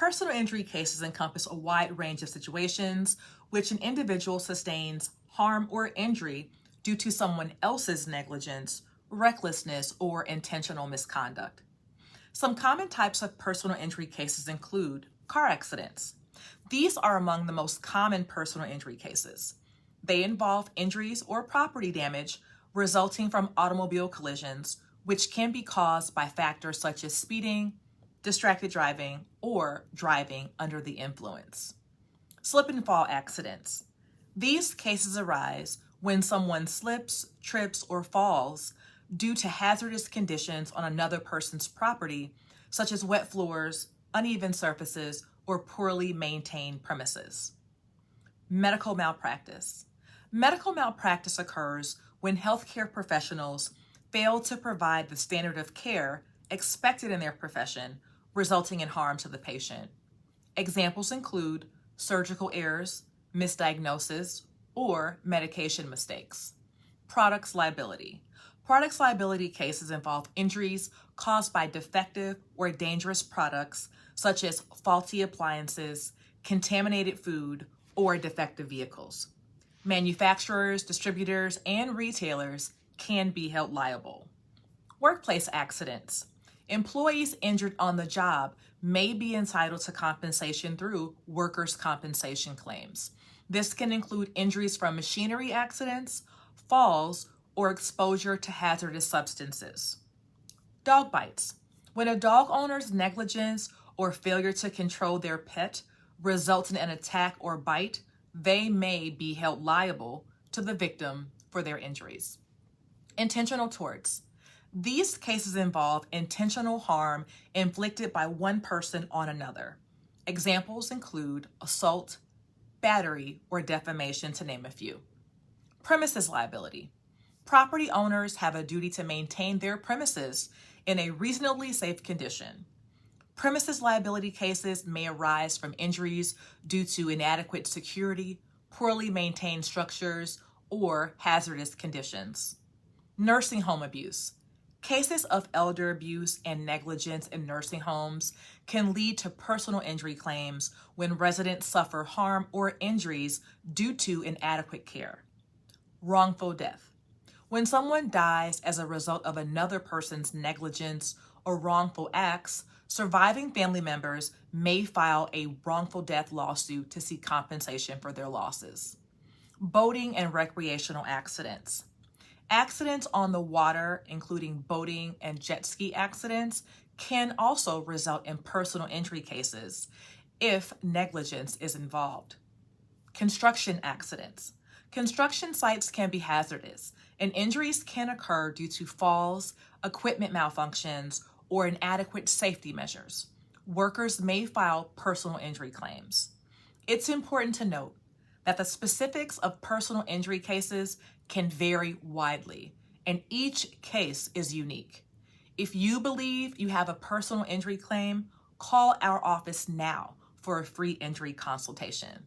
Personal injury cases encompass a wide range of situations which an individual sustains harm or injury due to someone else's negligence, recklessness, or intentional misconduct. Some common types of personal injury cases include car accidents. These are among the most common personal injury cases. They involve injuries or property damage resulting from automobile collisions, which can be caused by factors such as speeding, distracted driving, or driving under the influence. Slip and fall accidents. These cases arise when someone slips, trips, or falls due to hazardous conditions on another person's property, such as wet floors, uneven surfaces, or poorly maintained premises. Medical malpractice. Medical malpractice occurs when healthcare professionals fail to provide the standard of care expected in their profession, resulting in harm to the patient. Examples include surgical errors, misdiagnosis, or medication mistakes. Products liability. Products liability cases involve injuries caused by defective or dangerous products, such as faulty appliances, contaminated food, or defective vehicles. Manufacturers, distributors, and retailers can be held liable. Workplace accidents. Employees injured on the job may be entitled to compensation through workers' compensation claims. This can include injuries from machinery accidents, falls, or exposure to hazardous substances. Dog bites. When a dog owner's negligence or failure to control their pet results in an attack or bite, they may be held liable to the victim for their injuries. Intentional torts. These cases involve intentional harm inflicted by one person on another. Examples include assault, battery, or defamation, to name a few. Premises liability. Property owners have a duty to maintain their premises in a reasonably safe condition. Premises liability cases may arise from injuries due to inadequate security, poorly maintained structures, or hazardous conditions. Nursing home abuse. Cases of elder abuse and negligence in nursing homes can lead to personal injury claims when residents suffer harm or injuries due to inadequate care. Wrongful death. When someone dies as a result of another person's negligence or wrongful acts, surviving family members may file a wrongful death lawsuit to seek compensation for their losses. Boating and recreational accidents. Accidents on the water, including boating and jet ski accidents, can also result in personal injury cases if negligence is involved. Construction accidents. Construction sites can be hazardous, and injuries can occur due to falls, equipment malfunctions, or inadequate safety measures. Workers may file personal injury claims. It's important to note that the specifics of personal injury cases can vary widely, and each case is unique. If you believe you have a personal injury claim, call our office now for a free injury consultation.